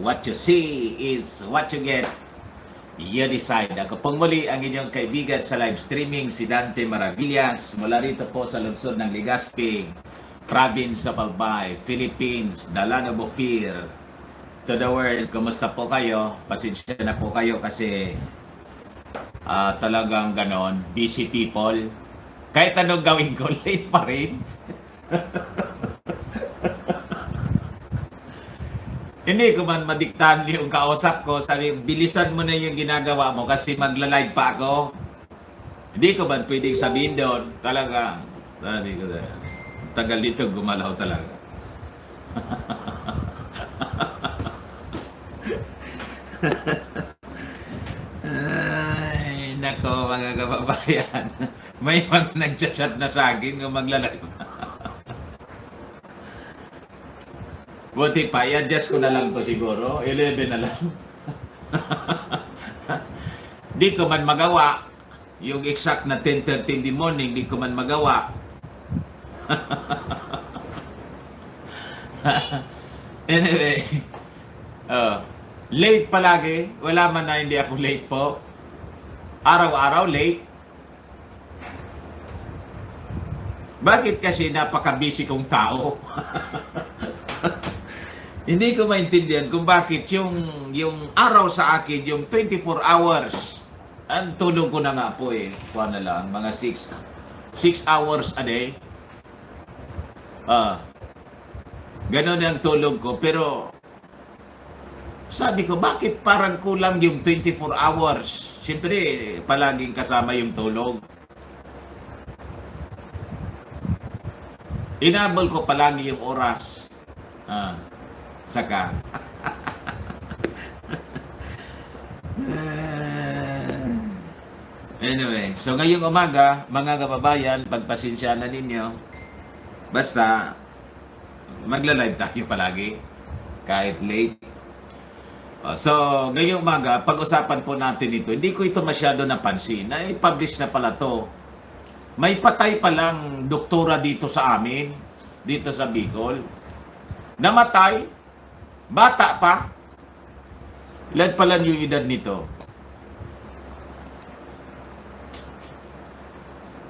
what you see is what you get. You decide. Ako pong muli ang inyong kaibigan sa live streaming, si Dante Maravillas, mula rito po sa lungsod ng Legazpi, province of Albay, Philippines, the land of Ophir. To the world, kumusta po kayo? Pasensya na po kayo kasi talagang ganon, busy people. Kahit anong gawin ko, late pa rin. Hindi ko man madiktahan yung kausap ko, sabi, bilisan mo na yung ginagawa mo kasi magla-live pa ako. Hindi ko man pwedeng sabihin doon, talaga, sabi ko na, tagal dito gumalaw talaga. Ay, nako mga kababayan, may mga nag-chat na sa akin kung magla-live. Buti pa, i-adjust ko na lang to siguro. 11 na lang. Di ko man magawa. Yung exact na 10:30 in the morning, di ko man magawa. Anyway, late palagi. Wala man na hindi ako late po. Araw-araw late. Bakit kasi napaka-busy kong tao? Hindi ko maintindihan kung bakit yung araw sa akin, yung 24 hours, ang tulog ko na nga po kuha na lang, mga 6 hours a day. Ganon ang tulog ko, pero sabi ko, bakit parang kulang yung 24 hours? Siyempre, palaging kasama yung tulog. Inabol ko palagi yung oras. Saka. Anyway, so ngayong umaga, mga kababayan, pagpasensya na ninyo. Basta, magla-live tayo palagi. Kahit late. So, ngayong umaga, pag-usapan po natin ito. Hindi ko ito masyado napansin. Na-publish na pala to. May patay palang doktora dito sa amin. Dito sa Bicol. Namatay. Bata pa. Ilan pala yung edad nito?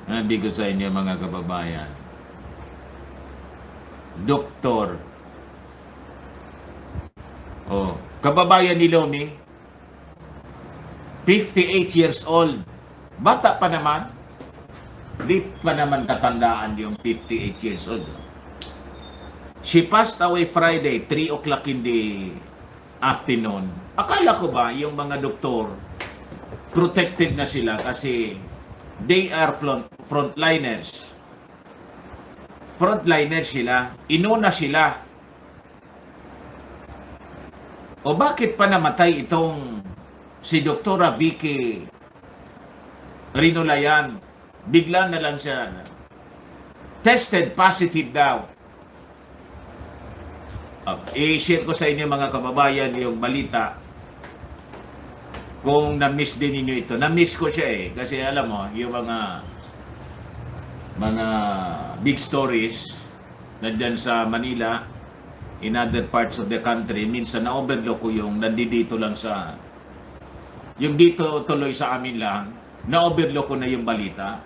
Sabi ko sa inyo mga kababayan. Doktor. Kababayan ni Lomi. 58 years old. Bata pa naman. Di pa naman katandaan yung 58 years old. She passed away Friday, 3 o'clock in the afternoon. Akala ko ba yung mga doktor protected na sila kasi they are frontliners. Frontliners sila. Inuna sila. O bakit pa namatay itong si Doktora Vicky Rinulayan? Bigla na lang siya. Tested positive daw. I-share ko sa inyo mga kababayan yung balita. Kung na-miss din ninyo ito. Na-miss ko siya kasi alam mo, yung mga big stories nandyan sa Manila, in other parts of the country, minsan na-overlook ko yung nandito lang sa, yung dito tuloy sa amin lang, na-overlook ko na yung balita.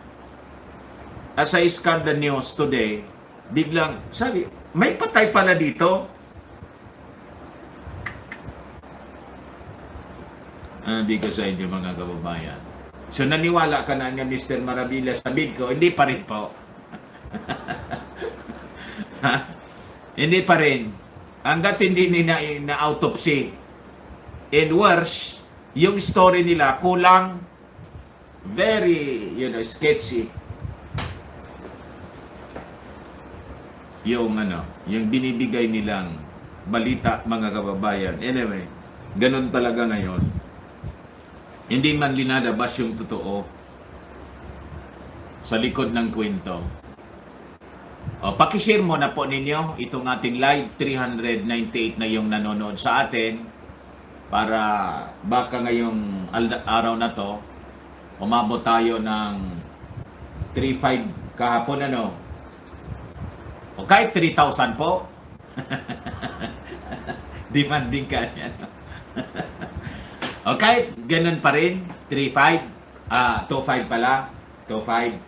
As I scanned the news today, biglang, sabi, may patay pala dito. Hindi ko sa inyo mga kababayan. So naniwala ka na nga Mr. Maravillas, sabihin ko, hindi pa rin po. Hindi pa rin. Hanggat hindi na autopsy. And worse, yung story nila kulang, very, sketchy. Yung binibigay nilang balita mga kababayan. Anyway, ganun talaga ngayon. Hindi man linalabas yung totoo sa likod ng kwento. Pakishare mo na po ninyo itong ating live. 398 na yung nanonood sa atin para baka ngayong araw na to umabot tayo ng 3,500 kahapon O kahit 3,000 po. Demanding ka niya. No? O kahit ganun pa rin, 3.5, 2.5 pala, 2.5.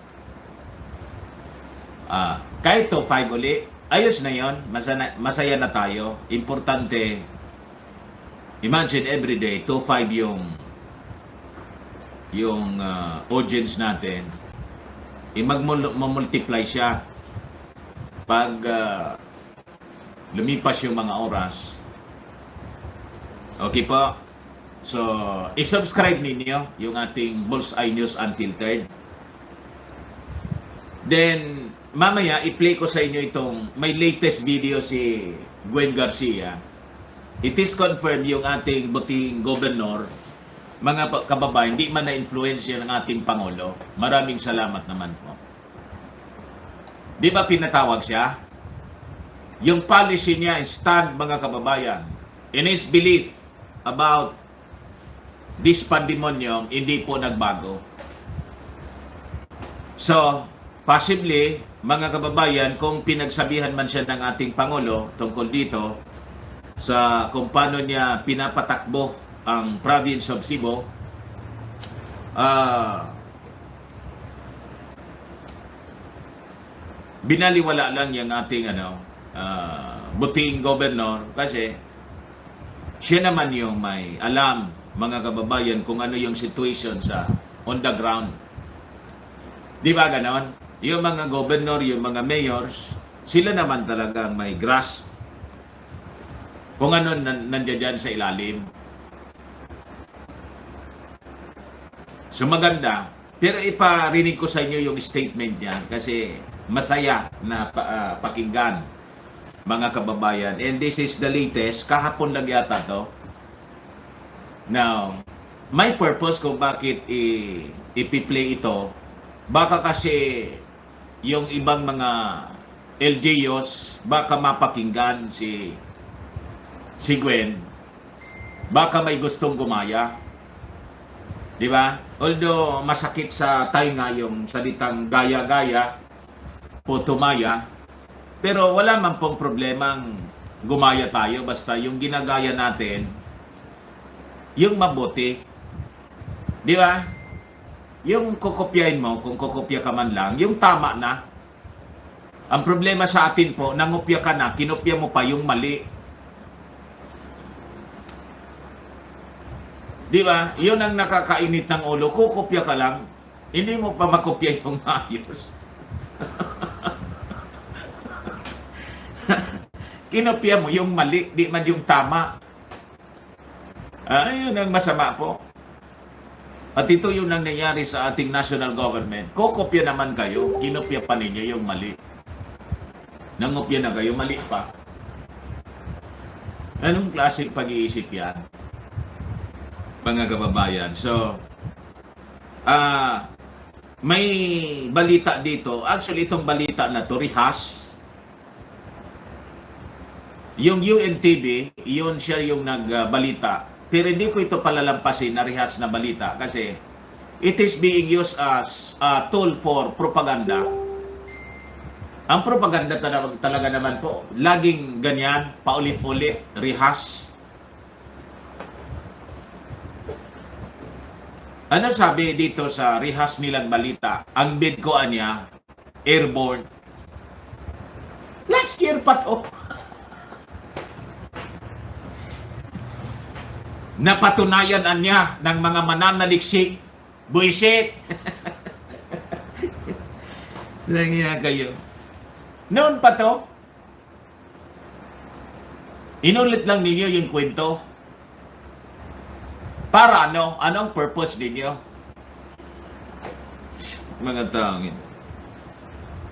Kahit 2.5 uli, ayos na yon, masaya na tayo. Importante, imagine everyday, 2.5 yung audience natin, mag-multiply siya. Pag lumipas yung mga oras. Okay po? So, i-subscribe ninyo yung ating Bullseye News Unfiltered. Then, mamaya, i-play ko sa inyo itong may latest video si Gwen Garcia. It is confirmed yung ating buting gobernador, mga kababayan, hindi man na-influence yan ng ating Pangulo. Maraming salamat naman po. Di ba pinatawag siya? Yung policy niya and stand, mga kababayan, in his belief about this pandemonium, hindi po nagbago. So, possibly, mga kababayan, kung pinagsabihan man siya ng ating Pangulo tungkol dito sa kung paano niya pinapatakbo ang province of Cebu, binaliwala lang yung ating buting gobernador kasi siya naman yung may alam, mga kababayan, kung ano yung situation sa on the ground. Di ba ganon? Yung mga gobernador, yung mga mayors, sila naman talagang may grasp kung ano nandiyan dyan sa ilalim. So maganda, pero iparinig ko sa inyo yung statement niya kasi masaya na pakinggan, mga kababayan. And this is the latest, kahapon lang yata to. Now, my purpose kung bakit ipi-play ito, baka kasi yung ibang mga LGUs, baka mapakinggan si Gwen, baka may gustong gumaya. Di ba? Although masakit sa tainga yung salitang gaya-gaya, putumaya, pero wala man pong problemang gumaya tayo, basta yung ginagaya natin, yung mabuti. Di ba? Yung kukopyahin mo, kung kukopya ka man lang, yung tama na. Ang problema sa atin po, nangopya ka na, kinopya mo pa yung mali. Di ba? Yun ang nakakainit ng ulo. Kukopya ka lang, hindi mo pa makopya yung maayos. Kinopya mo yung mali, di man yung tama. Yun ang masama po. At ito yung nangyayari sa ating national government. Kokopya naman kayo, kinopya pa ninyo yung mali. Nangopya na kayo, mali pa. Anong klaseng pag-iisip yan, mga kababayan? So, may balita dito. Actually, itong balita na to, rehas. Yung UNTV, yun siya yung nagbalita. Pero hindi ko ito palalampasin na rehas na balita kasi it is being used as a tool for propaganda. Ang propaganda talaga naman po, laging ganyan, paulit-ulit, rehas. Ano sabi dito sa rehas nilang balita? Ang bidkoan niya, airborne. Last year pa to. Napatunayan niya ng mga mananaliksik. Buisit! Langya kayo. Noon pa to, inulit lang ninyo yung kwento. Para ano? Anong purpose ninyo? Mga tangin.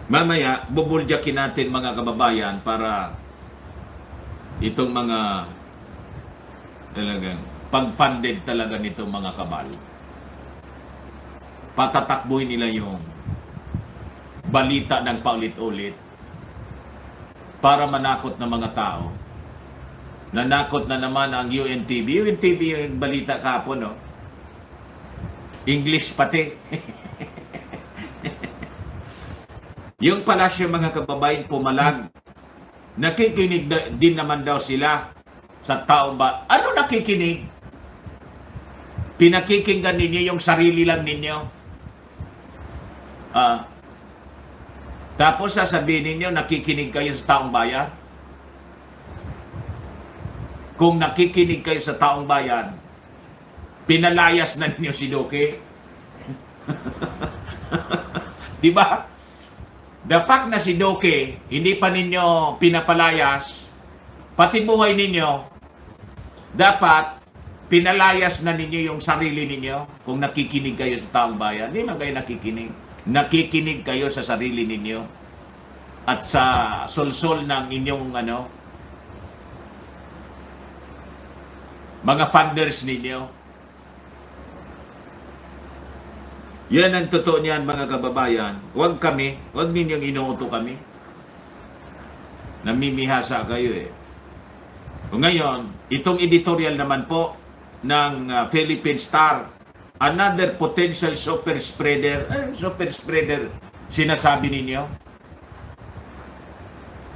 Mamaya, bubulyakin natin mga kababayan para itong mga talagang pag-funded talaga nitong mga kabal. Patatakbuhin nila yung balita ng paulit-ulit para manakot ng mga tao. Nanakot na naman ang UNTV. UNTV yung balita kahapon, no? English pati. Yung palasyo, mga kababayan, pumalag. Nakikinig din naman daw sila sa tao ba? Ano nakikinig? Pinakikinggan ninyo yung sarili lang ninyo. Tapos sasabihin ninyo, nakikinig kayo sa taong bayan. Kung nakikinig kayo sa taong bayan, pinalayas na ninyo si Duque. Di ba? The fact na si Duque, hindi pa ninyo pinapalayas, pati buhay ninyo, dapat pinalayas na ninyo yung sarili ninyo kung nakikinig kayo sa taong bayan. Hindi man kayo nakikinig. Nakikinig kayo sa sarili ninyo at sa sulsol ng inyong mga funders ninyo. Yan ang totoo niyan, mga kababayan. Huwag ninyong inuuto kami. Namimihasa kayo eh. Ngayon, itong editorial naman po ng Philippine Star, another potential super spreader. Super spreader sinasabi ninyo?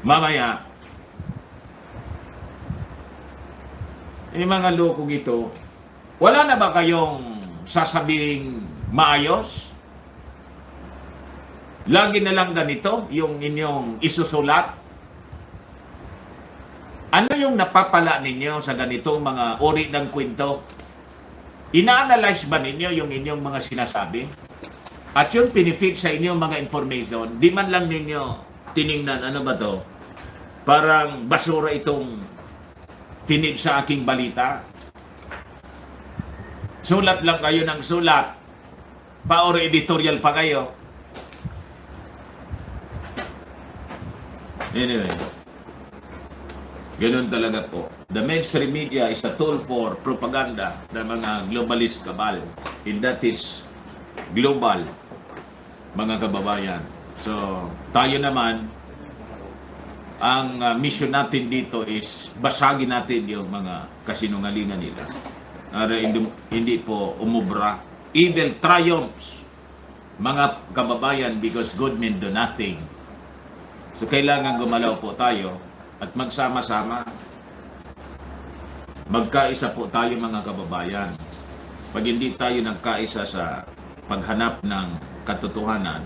Mamaya, yung mga lokong ito, wala na ba kayong sasabing maayos? Lagi na lang ganito yung inyong isusulat? Ano yung napapala ninyo sa ganitong mga uri ng kwento? Ina-analyze ba ninyo yung inyong mga sinasabi? At yung pinifit sa inyong mga information, di man lang ninyo tiningnan, ano ba to? Parang basura itong finid sa aking balita. Sulat lang kayo ng sulat. Pa-or editorial pa kayo. Anyway. Ganun talaga po. The mainstream media is a tool for propaganda ng mga globalist cabal. And that is global, mga kababayan. So, tayo naman, ang mission natin dito is basagin natin yung mga kasinungalingan nila. Hindi po umubra. Evil triumphs, mga kababayan, because good men do nothing. So, kailangan gumalaw po tayo at magsama-sama. Magkaisa po tayo, mga kababayan. Pag hindi tayo nagkaisa sa paghanap ng katotohanan,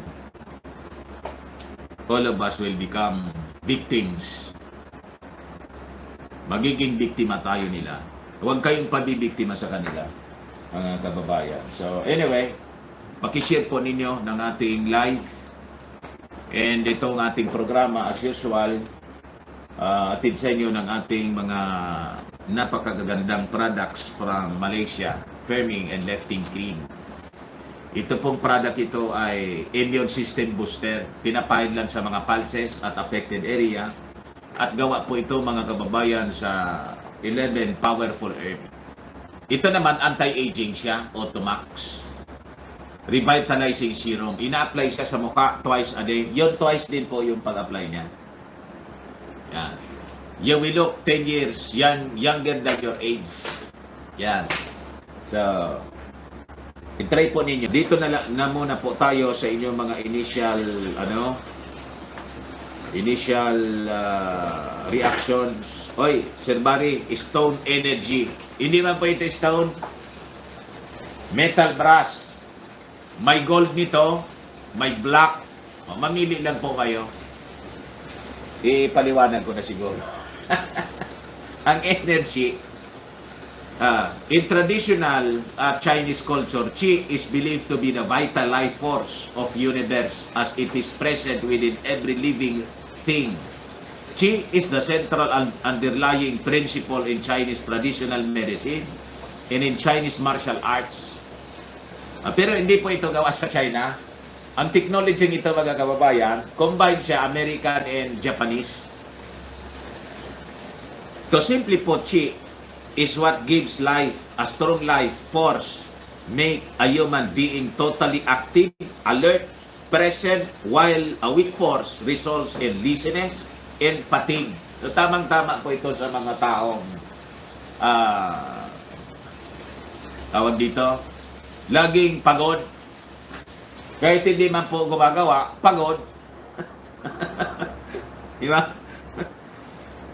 all of us will become victims. Magiging biktima tayo nila. Huwag kayong pabibiktima sa kanila, mga kababayan. So anyway, pakishare po ninyo ng ating live. And itong ating programa, as usual, atid sa inyo ng ating mga napakagandang products from Malaysia, Firming and Lifting Cream. Ito pong product ito ay immune system booster. Pinapahid lang sa mga pulses at affected area. At gawa po ito, mga kababayan, sa 11 powerful herb. Ito naman, anti-aging siya, Automax. Revitalizing serum. Ina-apply siya sa mukha twice a day. Yun, twice din po yung pag-apply niya. Yan. You will look 10 years younger than your age. Yan. So, i-try po ninyo. Dito na muna po tayo sa inyong mga initial reactions. Oy, Sir Barry, Stone Energy. Hindi man po ito stone. Metal brass. May gold nito, may black. Mamili lang po kayo. Ipaliwanag ko na siguro. Ang energy, in traditional Chinese culture, Qi is believed to be the vital life force of universe as it is present within every living thing. Qi is the central underlying principle in Chinese traditional medicine and in Chinese martial arts. Pero hindi po ito gawa sa China. Ang technology nito, mga kababayan, combine siya American and Japanese. To simply put, Qi is what gives life, a strong life force, make a human being totally active, alert, present, while a weak force results in laziness and fatigue. So, tamang-tama po ito sa mga taong tawag dito, laging pagod. Kahit hindi man po gumagawa, pagod. Di ba?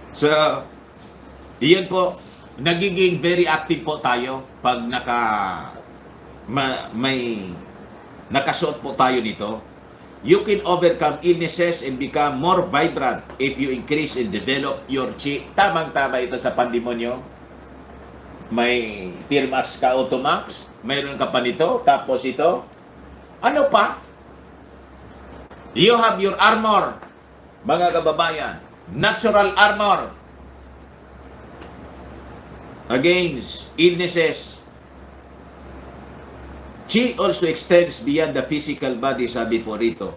So, Iyan po, nagiging very active po tayo pag may nakasuot po tayo nito. You can overcome illnesses and become more vibrant if you increase and develop your chi. Tamang-tama ito sa pandemonyo. May Firmax ka Automax, mayroon ka pa nito, tapos ito. Ano pa? You have your armor, mga kababayan. Natural armor against illnesses. Chi also extends beyond the physical body, sabi po rito,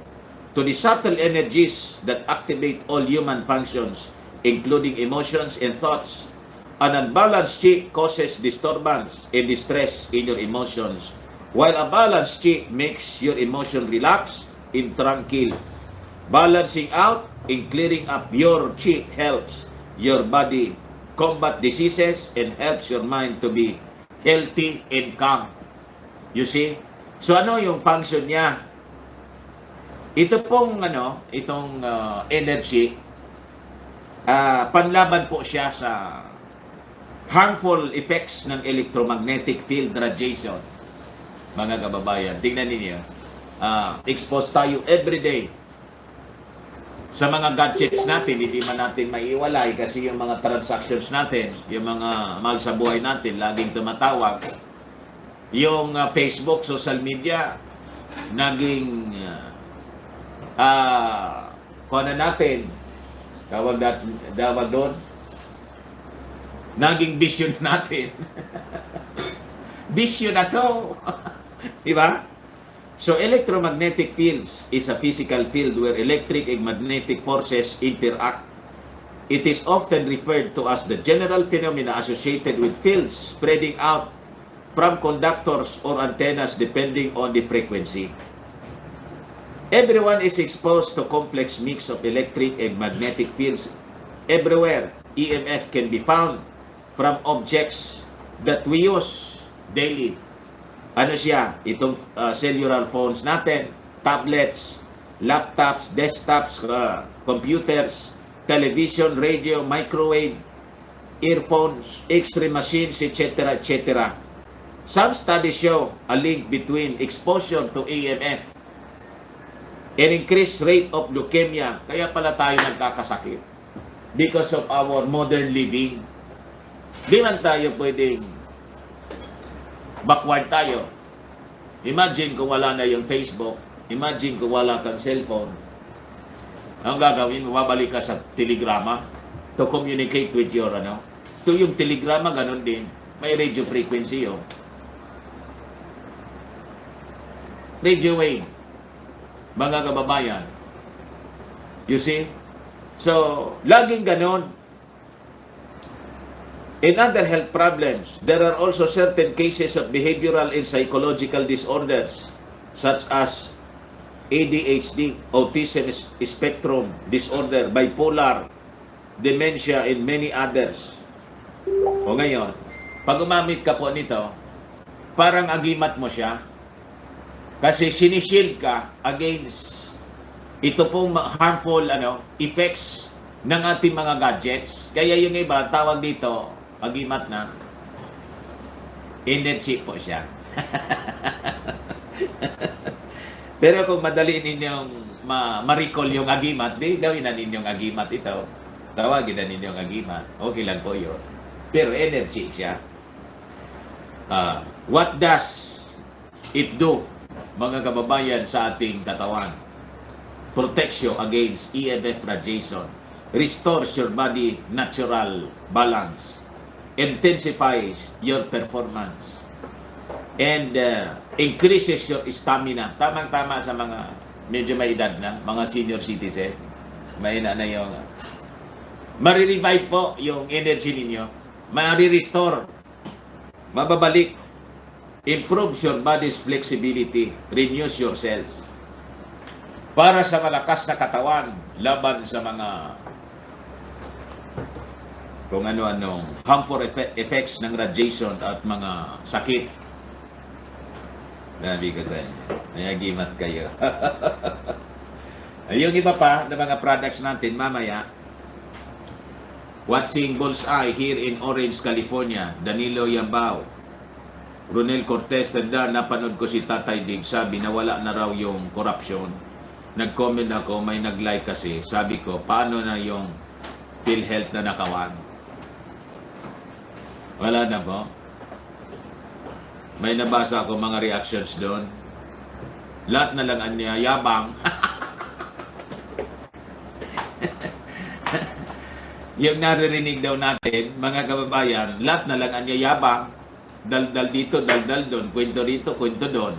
to the subtle energies that activate all human functions, including emotions and thoughts. An unbalanced chi causes disturbance and distress in your emotions, while a balanced chi makes your emotion relax and tranquil. Balancing out and clearing up your chi helps your body combat diseases and helps your mind to be healthy and calm. You see? So ano yung function niya? Ito pong itong energy, panlaban po siya sa harmful effects ng electromagnetic field radiation. Mga kababayan, tingnan ninyo. Exposed tayo every day sa mga gadgets natin. Hindi man natin maiiwalay kasi yung mga transactions natin, yung mga mahal sa buhay natin, laging tumatawag. Yung Facebook, social media, naging kung ano natin, tawag doon, naging bisyo natin. Bisyo na to. Diba? So, electromagnetic fields is a physical field where electric and magnetic forces interact. It is often referred to as the general phenomena associated with fields spreading out from conductors or antennas depending on the frequency. Everyone is exposed to complex mix of electric and magnetic fields everywhere. EMF can be found from objects that we use daily. Ano siya? Itong cellular phones natin, tablets, laptops, desktops, computers, television, radio, microwave, earphones, X-ray machines, etc., etc. Some studies show a link between exposure to EMF and increased rate of leukemia. Kaya pala tayo nagkakasakit because of our modern living. Di man tayo pwedeng backward tayo. Imagine kung wala na yung Facebook. Imagine kung wala kang cellphone. Ang gagawin, mababalik ka sa telegrama to communicate with your To yung telegrama, ganun din. May radio frequency yun. Radio wave. Mga kababayan. You see? So, laging ganon. In other health problems, there are also certain cases of behavioral and psychological disorders such as ADHD, autism spectrum disorder, bipolar, dementia, and many others. O ngayon, pag umamit ka po nito, parang agimat mo siya. Kasi sinishield ka against ito pong harmful effects ng ating mga gadgets. Kaya yung iba, tawag dito, agimat na, energy po siya. Pero kung madali ninyong ma-recall yung agimat, di gawin na ninyong agimat ito. Tawagin na ninyong agimat. Okay lang po yun. Pero energy siya. What does it do, mga kababayan, sa ating katawan? Protects you against EMF radiation. Restores your body natural balance. Intensifies your performance. And increases your stamina. Tamang-tama sa mga medyo may edad na, mga senior citizen. May na yung marirevive po yung energy ninyo. Mari-restore. Mababalik. Improves your body's flexibility. Renews your cells. Para sa malakas na katawan, laban sa mga kung ano-anong harmful effects ng radiation at mga sakit. Sabi ko sa inyo, nayagimat kayo. Yung iba pa na mga products natin mamaya, Watching Bullseye here in Orange, California. Danilo Yambao. Ronel Cortez, tanda, napanood ko si Tatay Dig. Sabi na wala na raw yung corruption. Nag-comment ako, may nag-like kasi. Sabi ko, paano na yung PhilHealth na nakawan? Wala na po. May nabasa ako mga reactions doon. Lahat na lang anya yabang. Yung naririnig daw natin, mga kababayan, lahat na lang anya yabang. Daldal dito, daldal doon. Kwento rito, kwento doon.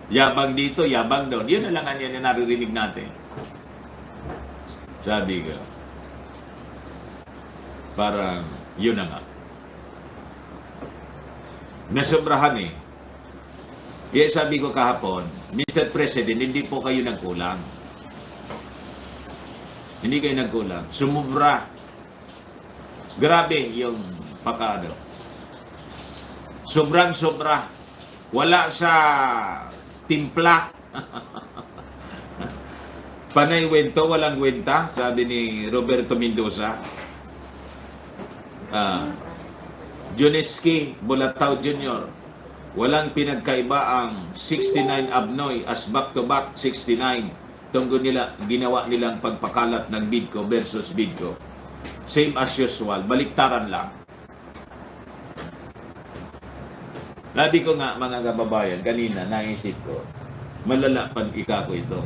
Yabang dito, yabang doon. Yun na lang anya na naririnig natin. Sabi ko. Parang, yun na nga. Nasobrahan eh. Kaya sabi ko kahapon, Mr. President, hindi po kayo nagkulang. Hindi kayo nagkulang. Sumubra. Grabe yung pakado. Sobrang-sobra. Wala sa timpla. Panay wento, walang wenta, sabi ni Roberto Mendoza. Joneski Bulatao Jr. Walang pinagkaiba ang 69 Abnoy as back-to-back 69 tungkol nila, ginawa nilang pagpakalat ng Bidco versus Bidco. Same as usual, baliktaran lang. Sabi ko nga mga kababayan, kanina naisip ko, malala pag ikako ito.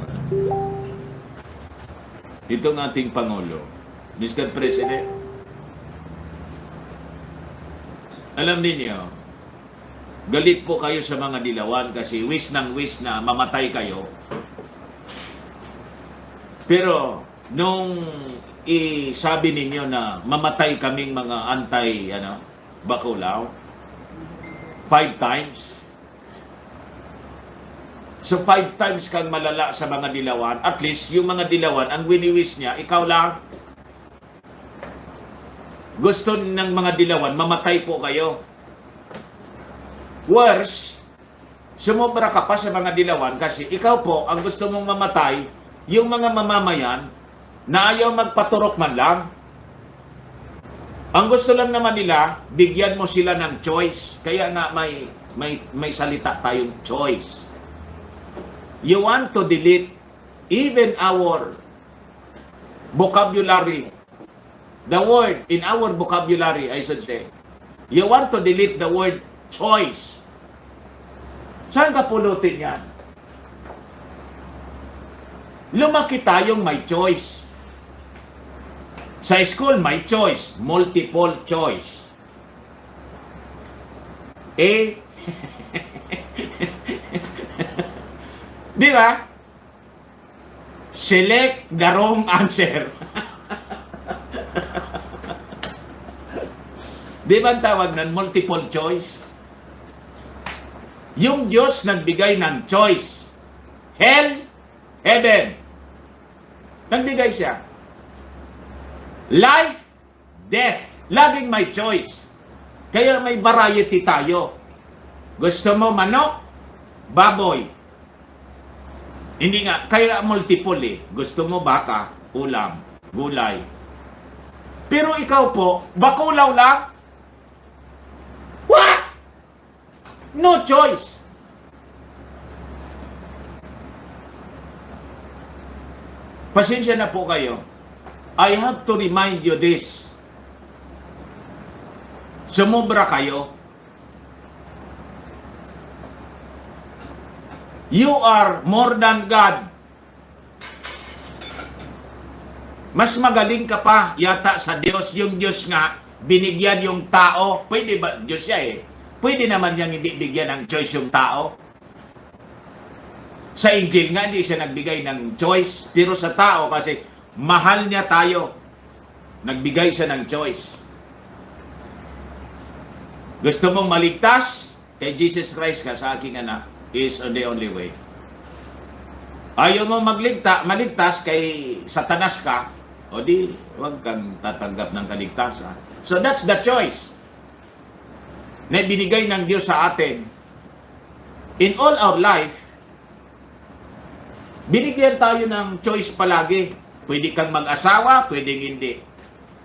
Itong ating Pangulo, Mr. President, alam ninyo, galit po kayo sa mga dilawan kasi wish na mamatay kayo. Pero nung sabi ninyo na mamatay kaming mga Bakulaw, 5 times. So 5 times kang malala sa mga dilawan. At least yung mga dilawan, ang wini-wish niya, ikaw lang. Gusto ng mga dilawan, mamatay po kayo. Worse, sumobra ka pa sa mga dilawan kasi ikaw po, ang gusto mong mamatay, yung mga mamamayan na ayaw magpaturok man lang. Ang gusto lang naman nila, bigyan mo sila ng choice. Kaya nga may salita tayong choice. You want to delete even our vocabulary. The word, in our vocabulary, I should say. You want to delete the word choice. Saan ka pulutin yan? Lumaki tayong may choice. Sa school, may choice. Multiple choice. Di ba? Select the wrong answer. Di ba ang tawag ng multiple choice? Yung Diyos nagbigay ng choice. Hell, heaven. Nagbigay siya. Life, death. Laging may choice. Kaya may variety tayo. Gusto mo manok? Baboy. Hindi nga, kaya multiple eh. Gusto mo baka, ulam, gulay. Pero ikaw po, bakulaw lang? What? No choice. Pasensya na po kayo. I have to remind you this. Sumubra kayo. You are more than God. Mas magaling ka pa yata sa Diyos. Yung Diyos nga, binigyan yung tao. Pwede ba? Diyos siya eh. Pwede naman niyang hindi bigyan ng choice yung tao. Sa Injil nga, hindi siya nagbigay ng choice. Pero sa tao kasi, mahal niya tayo. Nagbigay siya ng choice. Gusto mong maligtas? Kay Jesus Christ ka sa aking anak is the only way. Ayaw mo maligtas kay Satanas ka, o di, huwag kang tatanggap ng kaligtasan. So that's the choice na binigay ng Diyos sa atin. In all our life, binigyan tayo ng choice palagi. Pwede kang mag-asawa, pwedeng hindi.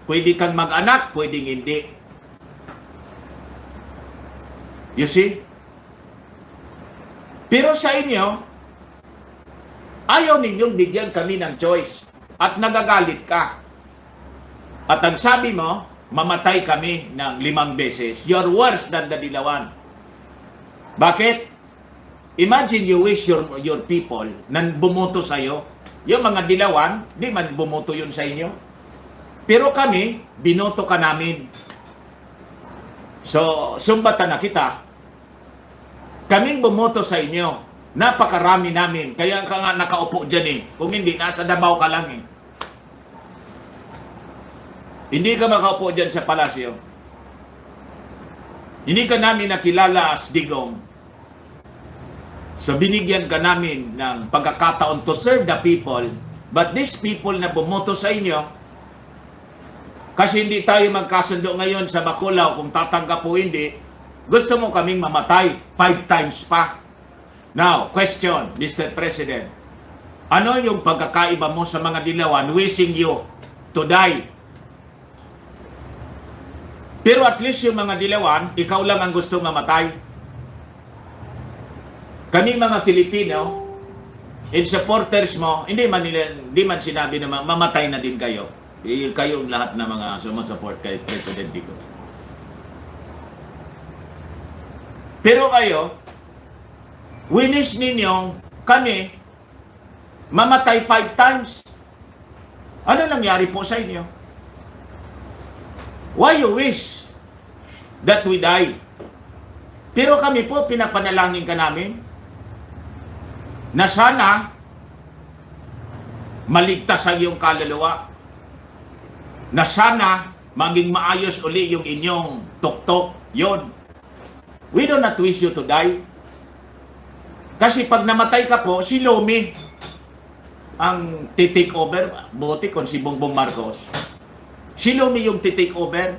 Pwede kang mag-anak, pwedeng hindi. You see? Pero sa inyo, ayaw ninyong bigyan kami ng choice at nagagalit ka. At ang sabi mo, mamatay kami ng 5 beses. You're worse than the Dilawan. Bakit? Imagine you wish your people na bumoto sa'yo. Yung mga Dilawan, di man bumoto yun sa inyo. Pero kami, binoto ka namin. So, sumbatan na kita. Kaming bumoto sa inyo. Napakarami namin. Kaya ka nga nakaupo dyan eh. Kung hindi, nasa Davao ka lang eh. Hindi ka makaupo dyan sa palasyo. Hindi ka namin nakilala as Digong. So binigyan ka namin ng pagkakataon to serve the people. But these people na bumoto sa inyo, kasi hindi tayo magkasundo ngayon sa Bacolao kung tatanggap o hindi, gusto mo kaming mamatay 5 times pa. Now, question, Mr. President. Ano yung pagkakaiba mo sa mga Dilawan wishing you to die? Pero at least yung mga Dilawan, ikaw lang ang gusto mamatay. Kami mga Filipino, in supporters mo, hindi man sinabi na mamatay na din kayo. Kayo lahat na mga sumasupport kay President Digong. Pero kayo, wish ninyong kami mamatay 5 times. Ano nangyari po sa inyo? Why you wish that we die? Pero kami po, pinapanalangin ka namin na sana maligtas ang iyong kaluluwa, na sana maging maayos uli yung inyong tuktok. Yun. We do not wish you to die. Kasi pag namatay ka po, si Lomi ang titake over. Buti kung si Bongbong Marcos. Si Lomi yung titake over.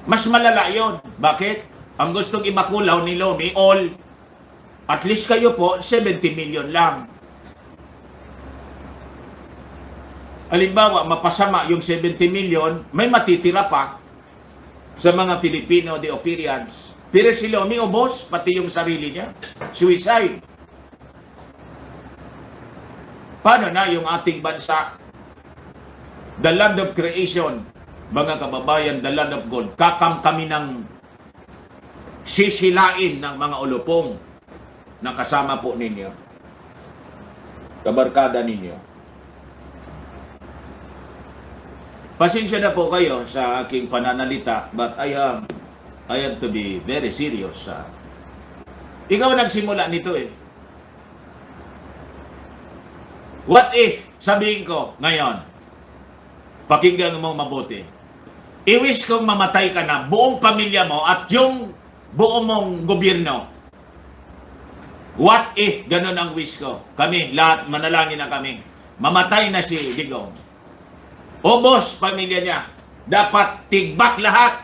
Mas malala yun. Bakit? Ang gustong imakulaw ni Lomi, all. At least kayo po, 70 million lang. Halimbawa, mapasama yung 70 million, may matitira pa sa mga Filipino, the Ophirians. Pero si Lomi, ubos, pati yung sarili niya. Suicide. Paano na yung ating bansa? The land of creation, mga kababayan, the land of God. Kami ng sisilain ng mga ulupong na kasama po ninyo. Kabarkada ninyo. Pasensya na po kayo sa aking pananalita, but I have to be very serious. Ikaw nagsimula nito eh. What if, sabihin ko ngayon, pakinggan mo mabuti, i-wish kong mamatay ka na, buong pamilya mo at yung buong mong gobyerno. What if, ganun ang wish ko? Kami, lahat, manalangin na kami. Mamatay na si Digong. Ubos, pamilya niya. Dapat tigbak lahat.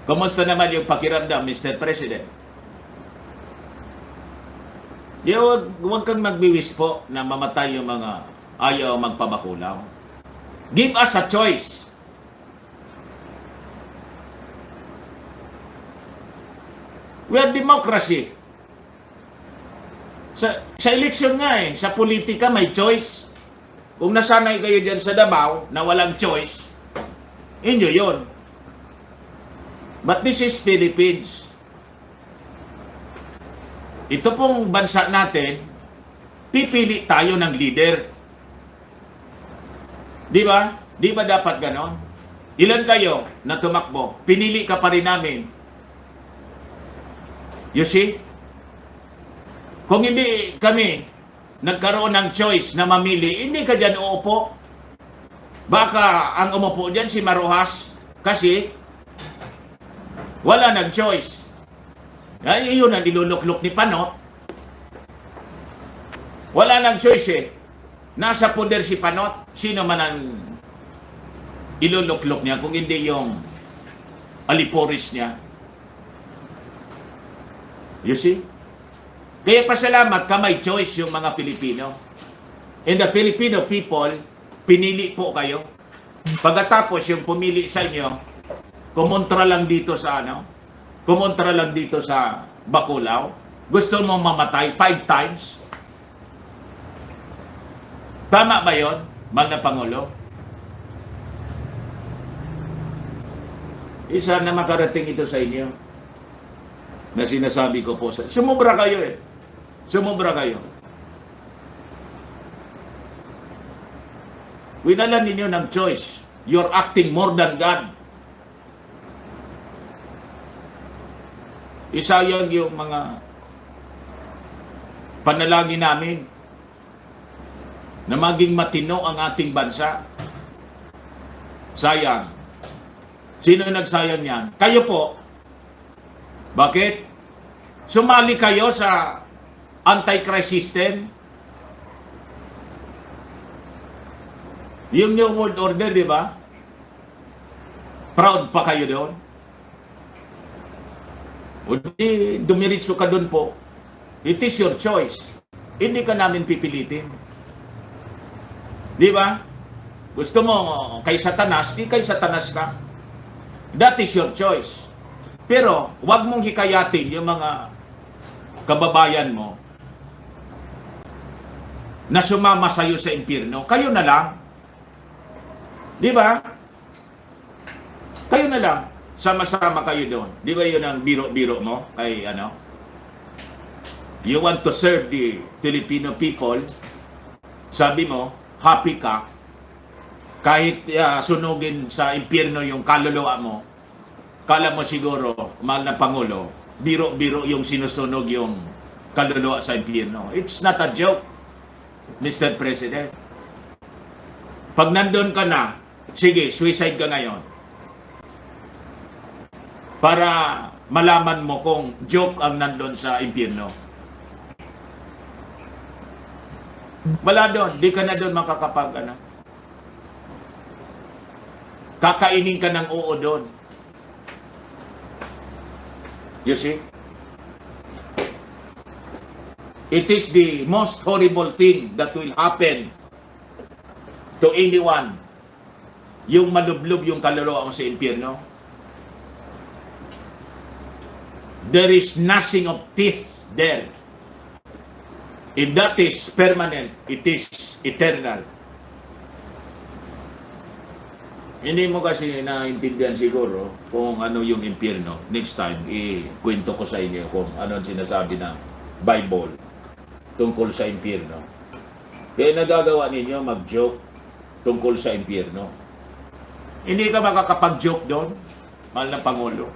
Kumusta naman yung pakiramdam, Mr. President? Huwag kang magbiwis po na mamatay yung mga ayaw magpabakulaw. Give us a choice. We have democracy. Sa eleksyon nga eh, sa politika may choice. Kung nasanay kayo dyan sa Davao na walang choice, inyo yun. But this is Philippines. Ito pong bansa natin, pipili tayo ng leader. Di ba? Di ba dapat ganon? Ilan kayo na tumakbo? Pinili ka pa rin namin. You see? Kung hindi kami nagkaroon ng choice na mamili, hindi ka dyan uupo. Baka ang umupo dyan si Maruhas kasi wala nag-choice. Ay, yun ang niluluklok ni Panot. Wala nag-choice eh. Nasa poder si Panot. Sino man ang iluluklok niya kung hindi yung aliporis niya. You see? Kaya pasalamat ka may choice yung mga Pilipino. And the Filipino people, pinili po kayo. Pagkatapos yung pumili sa inyo, kumontra lang dito sa kumontra lang dito sa Bacolao, gusto mo mamatay 5 times? Tama ba yon, mahal na Pangulo? Isa na makarating ito sa inyo na sinasabi ko po sa... Sumubra kayo eh. Sumubra kayo. Winalan ninyo ng choice. You're acting more than God. Isayang yung mga panalangin namin na maging matino ang ating bansa. Sayang. Sino yung nagsayang yan? Kayo po. Bakit? Sumali kayo sa anti-Christ system. Yung New World Order, di ba? Proud pa kayo doon? O di, dumiritso ka doon po. It is your choice. Hindi ka namin pipilitin. Di ba? Gusto mo kay Satanas, di kay Satanas ka. That is your choice. Pero, wag mong hikayatin yung mga kababayan mo na sumama sa'yo sa impyerno. Kayo na lang. Di ba? Kayo na lang. Sama-sama kayo doon. Di ba yun ang biro-biro mo? Kay you want to serve the Filipino people. Sabi mo, happy ka. Kahit sunugin sa impyerno yung kaluluwa mo. Kala mo siguro, mahal na Pangulo, biro-biro yung sinusunog yung kaluluwa sa impyerno. It's not a joke, Mr. President. Pag nandun ka na, sige, suicide ka ngayon. Para malaman mo kung joke ang nandun sa impyerno. Wala doon, di ka na doon makakapag, kakainin ka ng oo doon. You see? It is the most horrible thing that will happen to anyone. Yung malublob yung kaluluwa mo sa impyerno. There is nothing of teeth there. If that is permanent, it is eternal. Hindi mo kasi naintindihan siguro kung ano yung impyerno. Next time, ikwento ko sa inyo kung ano ang sinasabi ng Bible tungkol sa impyerno. Kaya nagagawa ninyo mag-joke tungkol sa impyerno. Hindi ka makakapag-joke doon, mahal na Pangulo.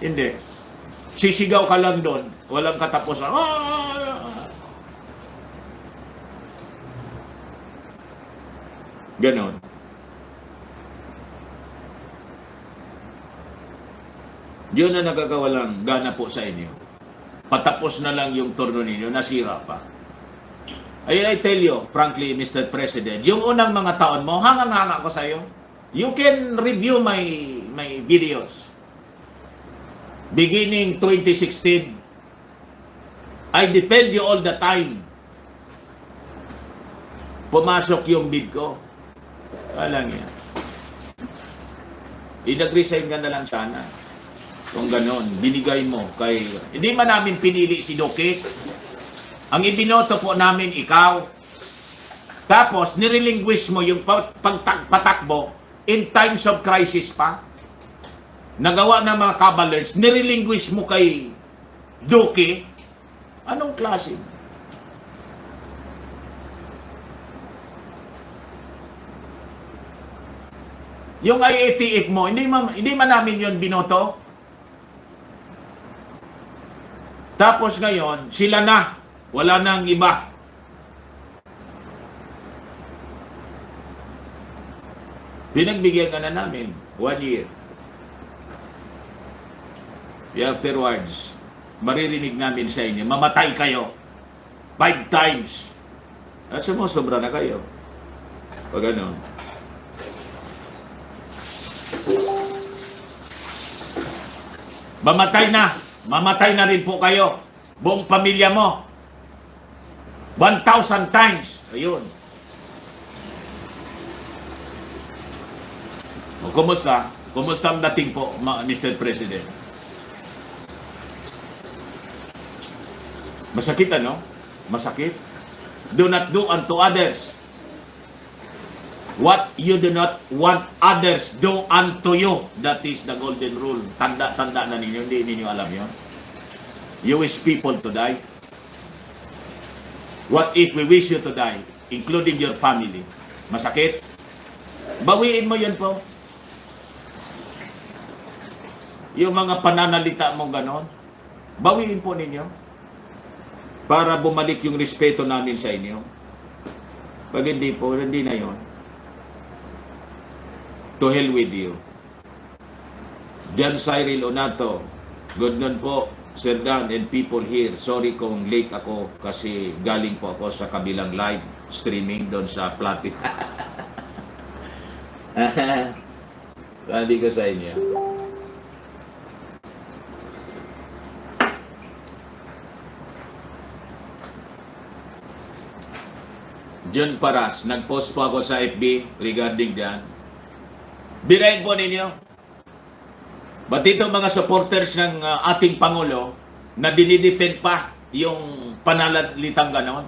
Hindi. Sisigaw ka lang doon, walang katapusan. Ganon. Yun na nagkakawalang gana po sa inyo. Patapos na lang yung turno ninyo, nasira pa. I tell you, frankly, Mr. President, yung unang mga taon mo, hangang-hanga ko sa'yo. You can review my videos. Beginning 2016, I defend you all the time. Pumasok yung bid ko. Alam niya. I-nag-resign ka na lang sana. Kung ganon, binigay mo kay... Hindi man namin pinili si Duque. Ang ibinoto po namin ikaw. Tapos, nirelinquish mo yung patakbo in times of crisis pa. Nagawa ng mga cabalers, nirelinquish mo kay Duque. Anong klase? Yung IATF mo, hindi man namin yun binoto. Tapos ngayon, sila na. Wala nang iba. Pinagbigyan ka na namin. 1 year. Afterwards, maririnig namin sa inyo, mamatay kayo. 5 times. At sumusobra na kayo. Pag ano. Mamatay na. Mamatay na rin po kayo. Buong pamilya mo. 1,000 times. Ayun. O, kumusta? Kumusta ang dating po, Mr. President? Masakit ano? Masakit. Do not do unto others what you do not want others do unto you. That is the golden rule. Tanda na ninyo. Hindi ninyo alam yun. You wish people to die. What if we wish you to die, including your family? Masakit. Bawiin mo yun po. Yung mga pananalita mong ganon, bawiin po ninyo para bumalik yung respeto namin sa inyo. Pag hindi po, hindi na yun. To hell with you. John Cyril Onato, good noon po, Sir Dan and people here. Sorry kung late ako kasi galing po ako sa kabilang live streaming doon sa Platit. Sabi ko sa inyo. John Paras, nag-post po ako sa FB regarding diyan. Birahin po ninyo. Ba't itong mga supporters ng ating Pangulo na dinidefend pa yung panalitang ganon?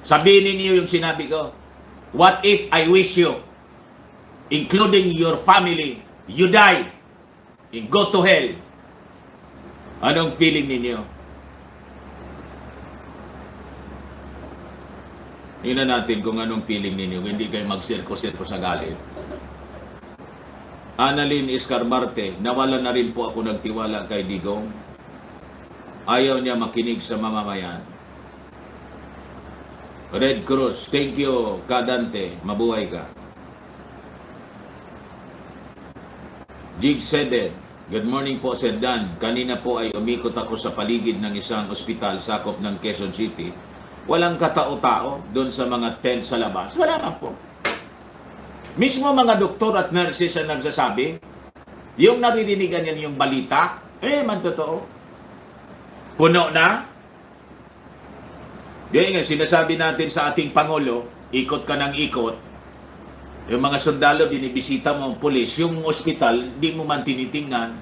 Sabihin ninyo yung sinabi ko. What if I wish you, including your family, you die and go to hell? Anong feeling ninyo? Tingnan natin kung anong feeling ninyo. Hindi kayo mag-sirko-sirko sa galit. Annalyn Escarbarte, nawala na rin po ako ng tiwala kay Digong. Ayaw niya makinig sa mamamayan. Red Cross, thank you, Kadante. Mabuhay ka. Jig Seded, good morning po, Sir Dan. Kanina po ay umikot ako sa paligid ng isang ospital sakop ng Quezon City. Walang katao-tao doon sa mga tent sa labas. Wala na po. Mismo mga doktor at nurses ang nagsasabi, yung naririnigan yan yung balita, man totoo. Puno na. Ganyan nga, sinasabi natin sa ating Pangulo, ikot ka ng ikot. Yung mga sundalo, binibisita mo ang pulis. Yung ospital, di mo man tinitingnan.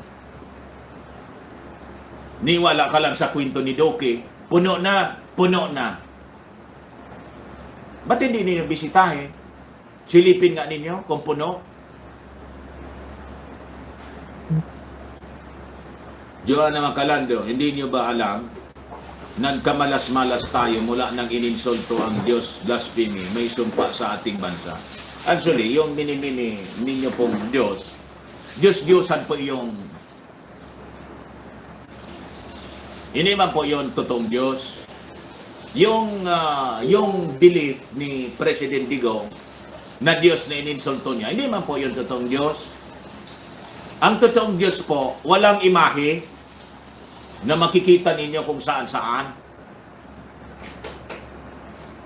Niwala ka lang sa kwento ni Doke. Puno na, puno na. Ba't hindi ninyo bisitahin? Silipin nga ninyo kung puno. Joanna Macalando, hindi nyo ba alam, nagkamalas-malas tayo mula nang ininsulto ang Diyos, blasphemy, may sumpa sa ating bansa. Actually, yung minimini ninyo pong Diyos, Diyos-Diyosan po yung, hindi man po yung totoong Diyos. Yung belief ni President Digong na Diyos na ininsulto niya, hindi man po yung totoong Diyos. Ang totoong Diyos po, walang imahe na makikita ninyo kung saan-saan.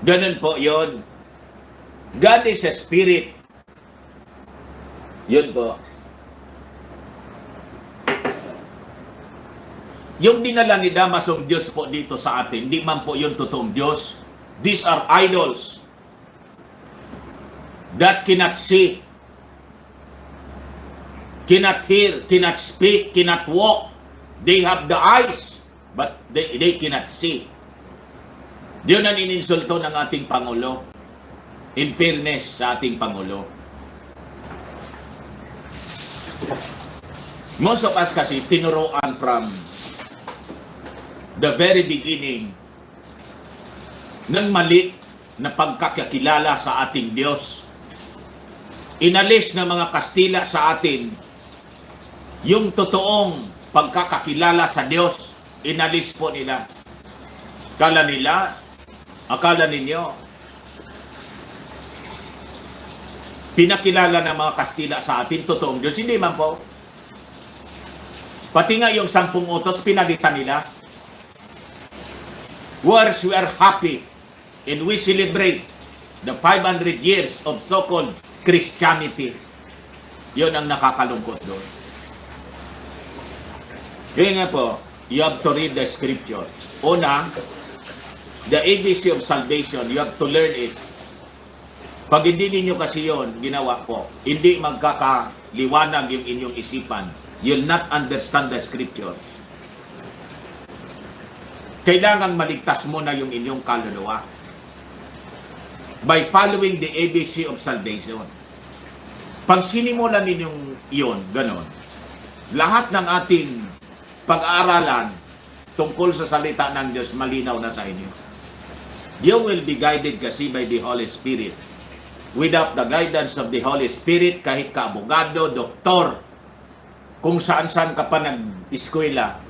Ganun po yun. God is a spirit. Yun po. Yung dinala ni Damasong Diyos po dito sa atin, hindi man po yung totoong Diyos. These are idols that cannot see, cannot hear, cannot speak, cannot walk. They have the eyes, but they cannot see. Diyon ang ininsulto ng ating Pangulo. In fairness sa ating Pangulo. Most of us kasi tinuruan from the very beginning ng mali na pagkakakilala sa ating Diyos. Inalis ng mga Kastila sa atin yung totoong pagkakakilala sa Diyos. Inalis po nila. Akala ninyo, pinakilala ng mga Kastila sa atin totoong Diyos. Hindi man po. Pati nga yung 10 utos, pinalitan nila. Whereas we are happy and we celebrate the 500 years of so-called Christianity. Yun ang nakakalungkot doon. Kaya nga po, you have to read the scripture. Una, the ABC of salvation, you have to learn it. Pag hindi ninyo kasi yun, ginawa po, hindi liwanag yung inyong isipan, you'll not understand the scripture. Kailangan maligtas mo na yung inyong kaluluwa by following the ABC of salvation. Pag sinimulan ninyong iyon, ganon, lahat ng ating pag-aaralan tungkol sa salita ng Diyos, malinaw na sa inyo. You will be guided kasi by the Holy Spirit. Without the guidance of the Holy Spirit, kahit ka abogado, doktor, kung saan-saan ka pa nag-eskwela,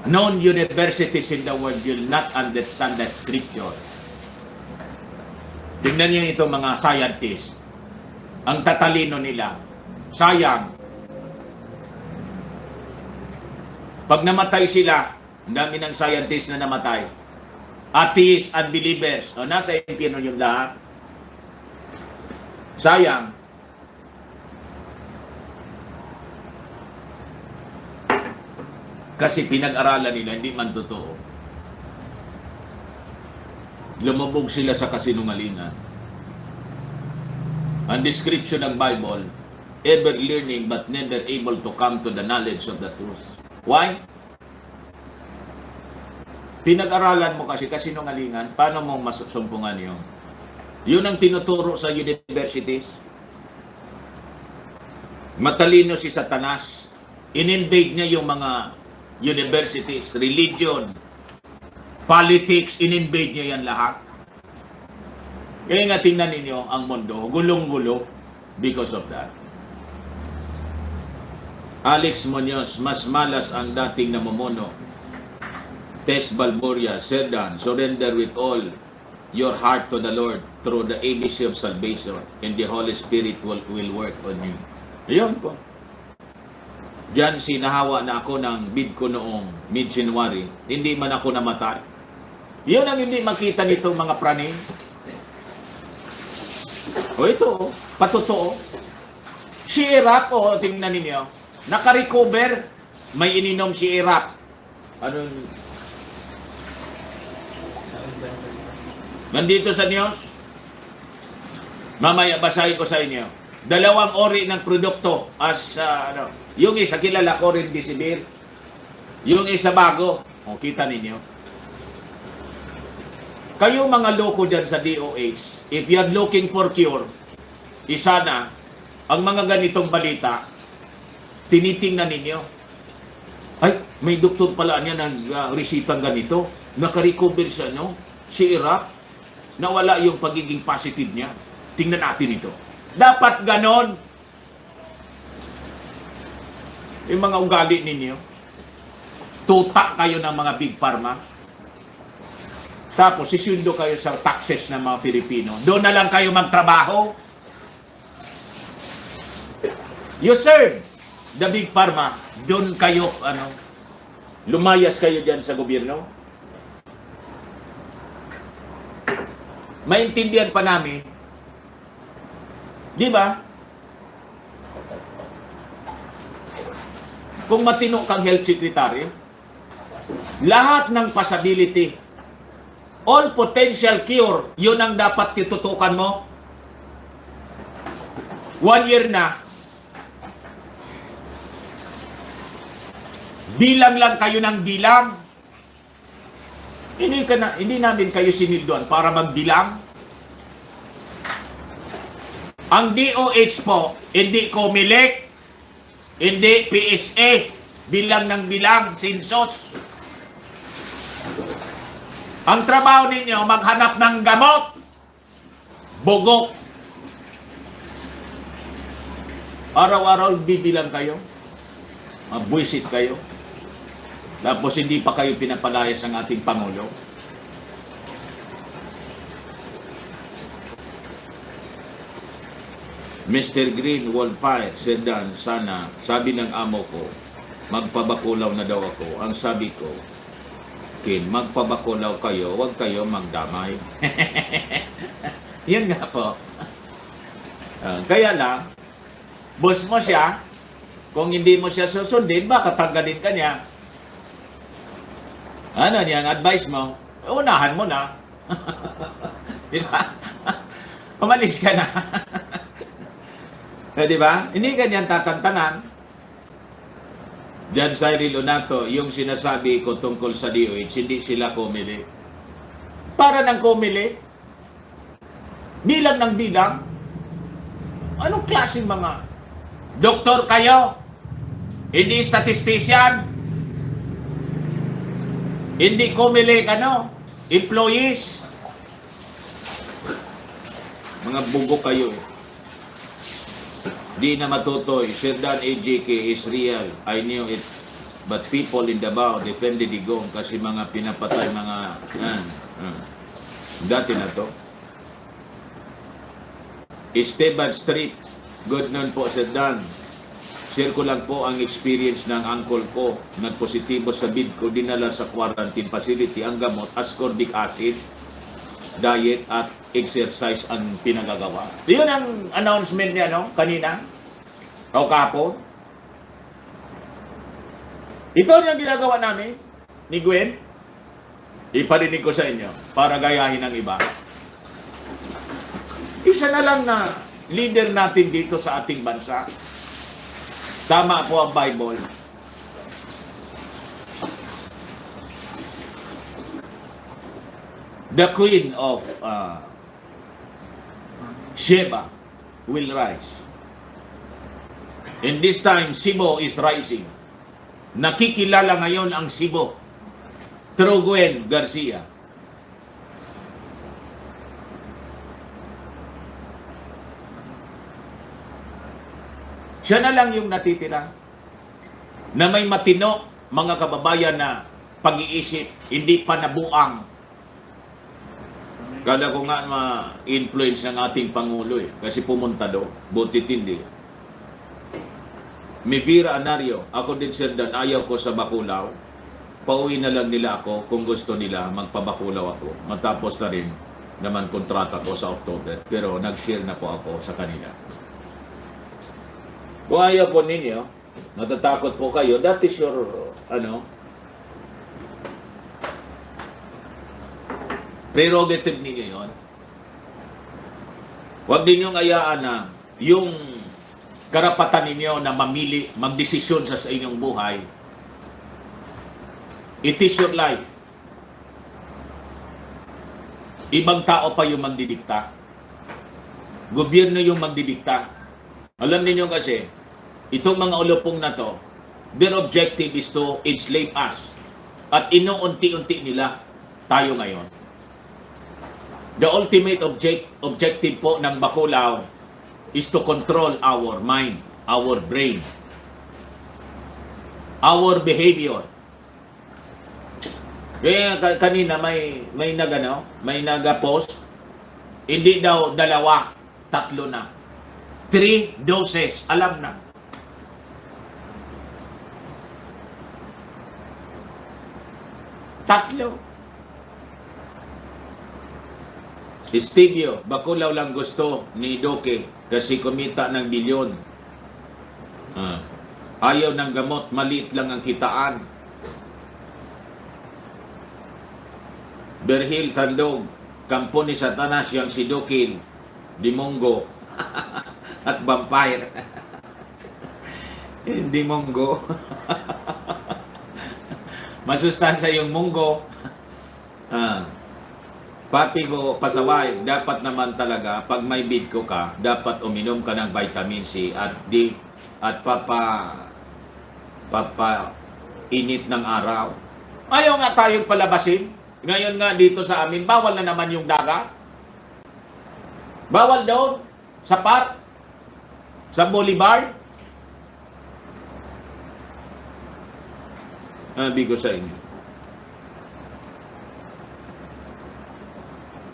known universities in the world, you'll not understand the scripture. Tingnan niyo itong mga scientists. Ang tatalino nila. Sayang. Pag namatay sila, ang dami ng scientists na namatay. Atheists, unbelievers. O, nasa impyerno yung lahat. Sayang. Kasi pinag-aralan nila, hindi man totoo. Lumubog sila sa kasinungalingan. Ang description ng Bible, ever learning but never able to come to the knowledge of the truth. Why? Pinag-aralan mo kasi kasinungalingan, paano mo masumpungan yun? Yun ang tinuturo sa universities. Matalino si Satanas. In-invade niya yung mga universities, religion, politics, in-invade niya yan lahat. Kaya nga tingnan ninyo ang mundo, gulong-gulo because of that. Alex Munoz, mas malas ang dating namumuno. Tess Balboria, Serdan, surrender with all your heart to the Lord through the ABC of salvation and the Holy Spirit will work on you. Ayun po. Diyan sinahawa na ako ng bid ko noong mid-January, hindi man ako namatay. Yun ang hindi makita nitong mga praning. O ito, patotoo. Si Iraq, tingnan ninyo, naka-recover, may ininom si Iraq. Ano? Nandito sa news, mamaya basahin ko sa inyo. Dalawang ori ng produkto as yung isa kilala ko rin Remdesivir, yung isa bago. O, kita ninyo. Kayo mga loko dyan sa DOH, if you're looking for cure, isa na, ang mga ganitong balita, tinitingnan ninyo. Ay, may doktor pala niya ng resitang ganito, naka-recover siya, no? Si Iraq, nawala yung pagiging positive niya. Tingnan natin ito. Dapat ganon. Yung mga ugali ninyo, tuta kayo ng mga big pharma, tapos sisundo kayo sa taxes ng mga Pilipino. Doon na lang kayo magtrabaho. You serve the big pharma. Doon kayo, lumayas kayo dyan sa gobyerno. Maintindihan pa namin, di ba? Kung matino kang health secretary, lahat ng possibility, all potential cure, yun ang dapat titutukan mo. 1 year na, bilang lang kayo ng bilang. Hindi namin kayo sinildoan para magbilang. Ang DOH po, hindi COMELEC, hindi PSA, bilang ng bilang, sinsos. Ang trabaho ninyo, maghanap ng gamot, bugok. Araw-araw bibilang kayo, mabwisit kayo. Tapos hindi pa kayo pinapalayas ng ating Pangulo. Mr. Green, Wildfire, Sedan, sana, sabi ng amo ko, magpabakulaw na daw ako. Ang sabi ko, Kin, magpabakulaw kayo, huwag kayo magdamay. Yan nga po. Kaya lang, boss mo siya, kung hindi mo siya susundin, baka tanggalin ka niya. Ano niya ang advice mo? Unahan mo na. Di ba? Umalis ka na. Di ba? Hindi ganyan tatantanan. Diyan sa Leonato, yung sinasabi ko tungkol sa DOH, hindi sila kumili. Para ng kumili, bilang ng bilang, anong klaseng mga doktor kayo? Hindi statistician? Hindi kumili, employees? Mga bugo kayo. Di na matutoy. Sir Dan AJK is real. I knew it. But people in Davao defended Digong kasi mga pinapatay mga... Dati na to. Esteban Street. Good noon po, Sir Dan. Share ko lang po ang experience ng uncle ko. Nagpositibo sa bid ko, dinala sa quarantine facility ang gamot, ascorbic acid, diet at exercise ang pinagagawa. Yun ang announcement niya, kanina. O kapo. Ito ang ginagawa namin ni Gwen. Iparinig ko sa inyo para gayahin ng iba. Isa na lang na leader natin dito sa ating bansa. Tama po ang Bible. The Queen of Sheba will rise. And this time, Cebu is rising. Nakikilala ngayon ang Cebu through Gwen Garcia. Siya na lang yung natitira na may matino, mga kababayan, na pag-iisip, hindi pa nabuang. Kala ko nga ma-influence ng ating Pangulo kasi pumunta do, butit hindi. Mivira Anario, ako din, Sir Dan, ayaw ko sa Bacolao. Pauwi na lang nila ako kung gusto nila magpabakulaw ako. Matapos na rin naman kontrata ko sa October. Pero nag-share na po ako sa kanila. Kung ayaw po ninyo, natatakot po kayo, that is your, prerogative ninyo yun. Huwag ninyong ayaan na yung karapatan ninyo na mamili, magdesisyon sa inyong buhay. It is your life. Ibang tao pa yung magdidikta. Gobyerno yung magdidikta. Alam niyo kasi, itong mga ulupong na to, their objective is to enslave us. At inuunti-unti nila tayo ngayon. The ultimate objective po ng Bacolao is to control our mind, our brain, our behavior. Kaya kanina may nag-post, hindi daw 2, 3 na. 3 doses, alam na. Tatlo. Estivio, Bacolao lang gusto ni Doke kasi kumita ng bilyon. Ayaw ng gamot, maliit lang ang kitaan. Berhil Tandog, kampo ni Satanas yang si Dokil, Dimongo, at Vampire. Hindi Mongo. Masustansya yung Mongo. Pati mo pasaway, dapat naman talaga, pag may bidko ka, dapat uminom ka ng vitamin C at D at init ng araw. Ayaw nga tayong palabasin. Ngayon nga dito sa amin, bawal na naman yung dagat. Bawal doon, sa park, sa boulevard. Sabi ko sa inyo.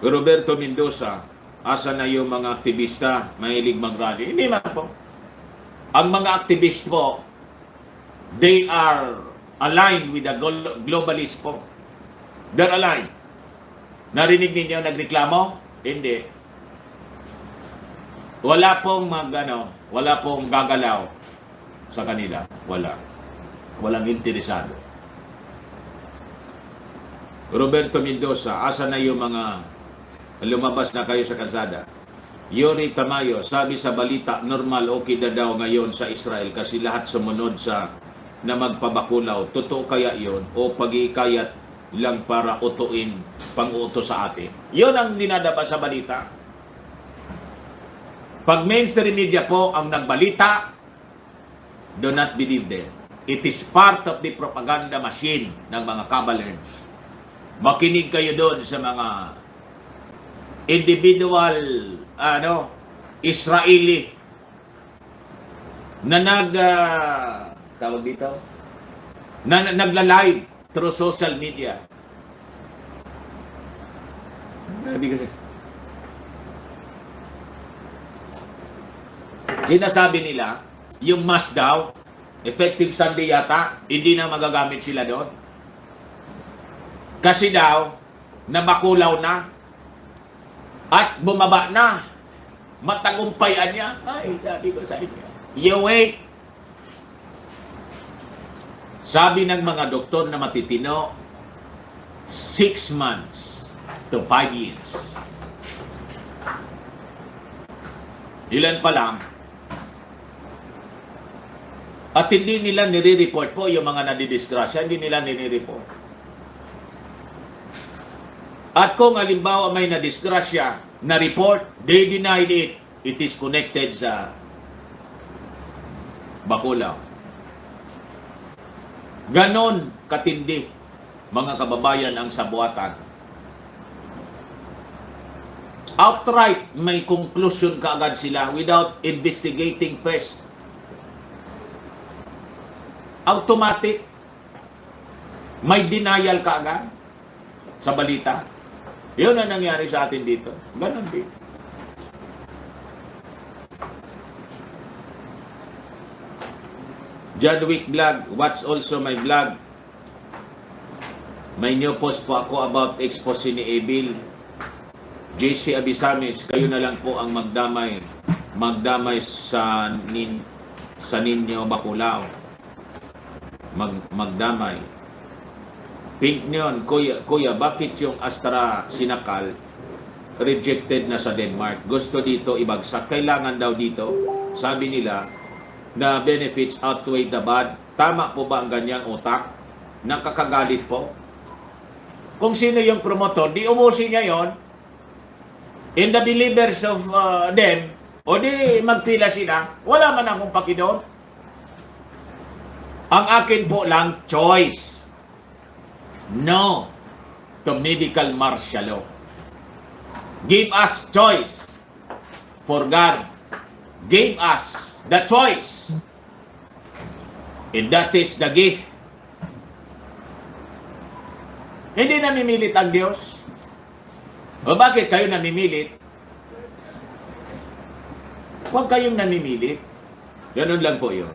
Roberto Mendoza, asa na yung mga aktivista mahilig mag-rally? Hindi man po. Ang mga aktivist po, they are aligned with the globalist po. They're aligned. Narinig ninyo nagreklamo? Hindi. Wala pong wala pong gagalaw sa kanila. Wala. Walang interesado. Roberto Mendoza, asa na yung mga lumabas na kayo sa kalsada? Yuri Tamayo, sabi sa balita, normal okay na daw ngayon sa Israel kasi lahat sumunod sa na magpabakulaw. Totoo kaya yon o pag-ikayat lang para utuin, pang-uto sa atin? Yon ang dinadaba sa balita. Pag mainstream media po ang nagbalita, do not believe them. It is part of the propaganda machine ng mga kabalers. Makinig kayo doon sa mga individual Israeli na tawag dito na nagla-live through social media. Hindi kasi sinasabi nila yung mass daw effective Sunday yata, hindi na magagamit sila doon. Kasi daw nabakulaw na at bumaba na. Matagumpayan niya. Ay, sabi ko sa inyo. You wait. Sabi ng mga doktor na matitino, 6 months to 5 years. Ilan pa lang. At hindi nila nire-report po yung mga nadidisgrasya, hindi nila nire-report. At kung halimbawa may nadisgrasya na report, they denied it. It is connected sa bakulaw. Ganon katindi, mga kababayan, ang sabuatan. Outright, may conclusion kaagad sila without investigating first. Automatic, may denial kaagad sa balita. Yun ang nangyari sa atin dito. Ganon din. Jadwick Vlog, watch also my vlog. May new post po ako about expose ni Ebil. JC Abisamis, kayo na lang po ang magdamay sa ninyo Bakulao. Magdamay. Pink Neon, Kuya, bakit yung Astra Sinakal rejected na sa Denmark? Gusto dito ibagsak. Kailangan daw dito, sabi nila, na benefits outweigh the bad. Tama po ba ang ganyang utak? Nakakagalit po. Kung sino yung promotor, di umusin niya yon. In the believers of them, o di magpila sila, wala man akong pakidoon. Ang akin po lang, choice. No to medical martial law. Give us choice. For God gave us the choice. And that is the gift. Hindi namimilit ang Diyos. O bakit kayo namimilit? Huwag kayong namimilit. Ganun lang po yun.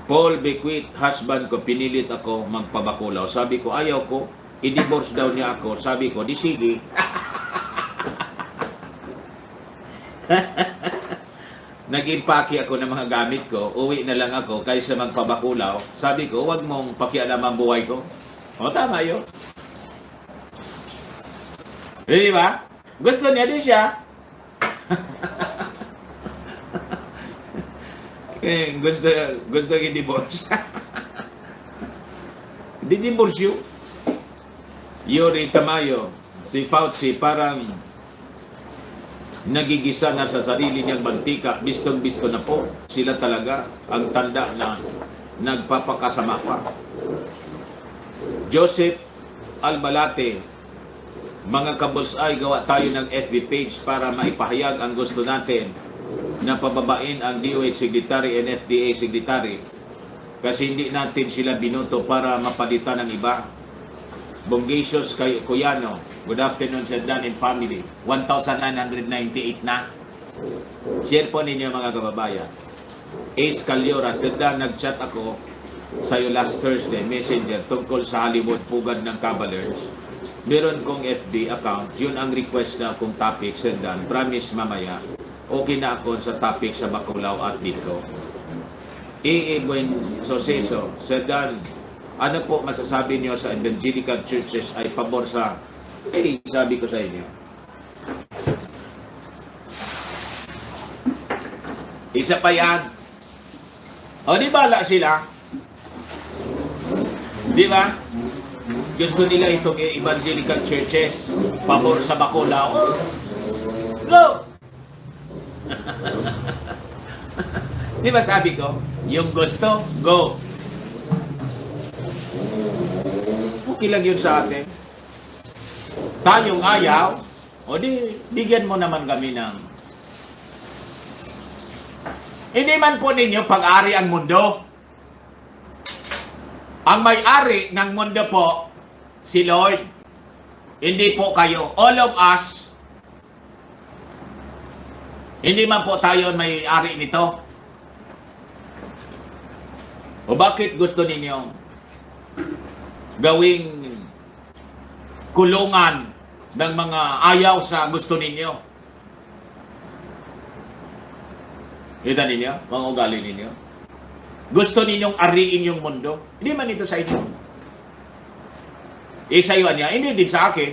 Paul Bequit, husband ko, pinilit ako magpabakulaw. Sabi ko, ayaw ko. I-divorce daw niya ako. Sabi ko, di sige. Nag-impake ako ng mga gamit ko. Uwi na lang ako kaysa magpabakulaw. Sabi ko, huwag mong pakialam ang buhay ko. O, tama yun. Di ba? Gusto niya din siya. Gusto i-divorce. Di-divorce yun. Yuri Tamayo, si Fauci parang nagigisa na sa sarili niyang mantika. Bistong-bisto na po. Sila talaga ang tanda na nagpapakasama pa. Joseph Albalate, mga kabulsay, gawa tayo ng FB page para maipahayag ang gusto natin na pababain ang DOH Secretary and FDA Secretary kasi hindi natin sila binuto para mapalitan ng iba. Bongacious Cuyano, good afternoon sa Dan and family. 1,998 na. Share po ninyo mga kababayan. Ace Calyora, Sir nag-chat ako sa'yo last Thursday, Messenger, tungkol sa Hollywood pugad ng Cavaliers. Meron kong FB account, yun ang request na akong topic, Sir Dan. Promise mamaya, okay na ako sa topic sa Bacolao at dito. Buen Soseso, Sir Dan, Ano po masasabi niyo sa evangelical churches ay pabor sa, sabi ko sa inyo. Isa pa yan. O, di bala sila? Di ba? Gusto nila itong evangelical churches, pabor sa Bacolao. Go! Di ba sabi ko, yung gusto, go. Okay lang yun sa atin. Tayong ayaw, o di, bigyan mo naman kami ng... Hindi man po ninyo pag-ari ang mundo. Ang may-ari ng mundo po, si Lord. Hindi po kayo. All of us, hindi man po tayo may-ari nito. O bakit gusto ninyo gawing kulungan ng mga ayaw sa gusto ninyo? Kita ninyo? Mga ugali ninyo? Gusto ninyong ariin yung mundo? Hindi man ito sa inyo. Isayuan niya, hindi din sa akin.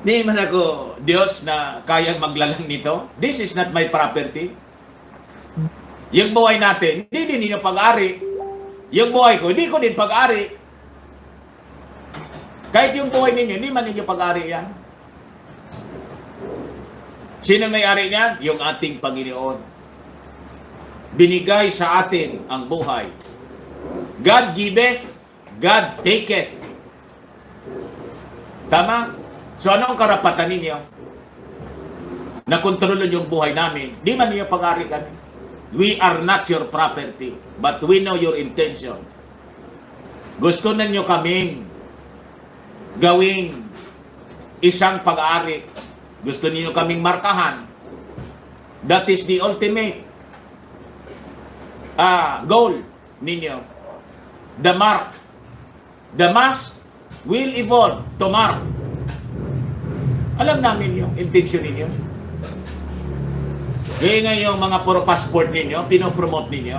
Hindi man ako Diyos na kayang maglalang nito. This is not my property. Yung buhay natin, hindi din ninyo pag-ari. Yung buhay ko, hindi ko din pag-ari. Kahit yung buhay ninyo, hindi man ninyo pag-ari yan. Sino may-ari niyan? Yung ating Panginoon. Binigay sa atin ang buhay. God giveth, God taketh. Tama? So anong karapatan ninyo? Na kontrolin yung buhay namin. Di man ninyo pag-ari kami. We are not your property, but we know your intention. Gusto ninyo kaming gawing isang pag-aari. Gusto ninyo kaming markahan. That is the ultimate goal ninyo. The mark. The mask will evolve to mark. Alam namin yung intention ninyo. Kaya nga yung mga puro passport ninyo, pinopromote ninyo,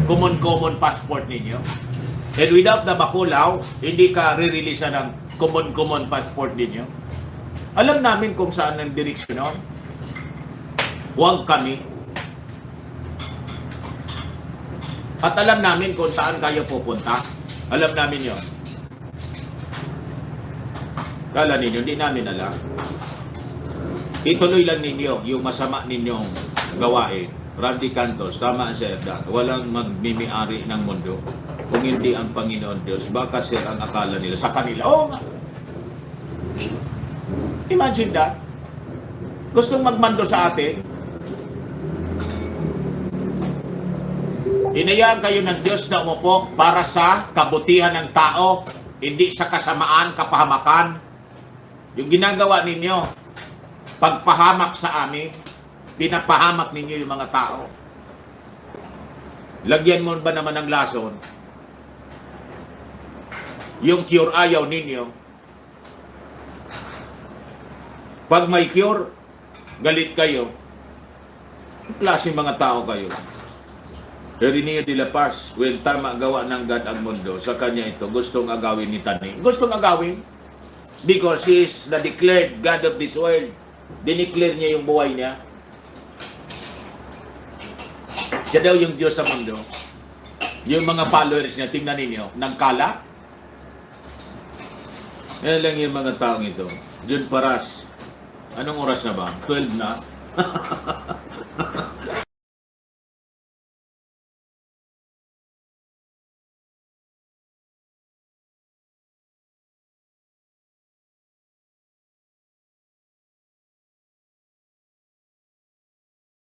common passport ninyo. And without the Bacolao, hindi ka re-release ng common passport ninyo. Alam namin kung saan ang direksyon nun. Huwag kami. At alam namin kung saan kayo pupunta. Alam namin yun. Kala ninyo, hindi namin alam. Ituloy lang ninyo yung masama ninyong gawain. Randy Cantos, tama sir, walang magmimiari ng mundo kung hindi ang Panginoon Diyos. Baka sir, ang akala nila sa kanila. Oo nga. Imagine that. Gustong magmando sa atin. Inayaan kayo ng Diyos na umupo para sa kabutihan ng tao, hindi sa kasamaan, kapahamakan. Yung ginagawa ninyo, pagpahamak sa amin, pinapahamak ninyo yung mga tao. Lagyan mo ba naman ng lason? Yung cure ayaw ninyo. Pag may cure, galit kayo. Klaseng mga tao kayo. Irineo de la Paz, when tama gawa ng God ang mundo, sa kanya ito, gustong agawin ni Taning. Gustong agawin? Because He is the declared God of this world. Dineclare niya yung buhay niya. Siya daw yung Diyos sa mundo. Yung mga followers niya, tingnan ninyo, nagkala. Yan lang yung mga taong ito. Jun Paras. Anong oras na ba? 12 na?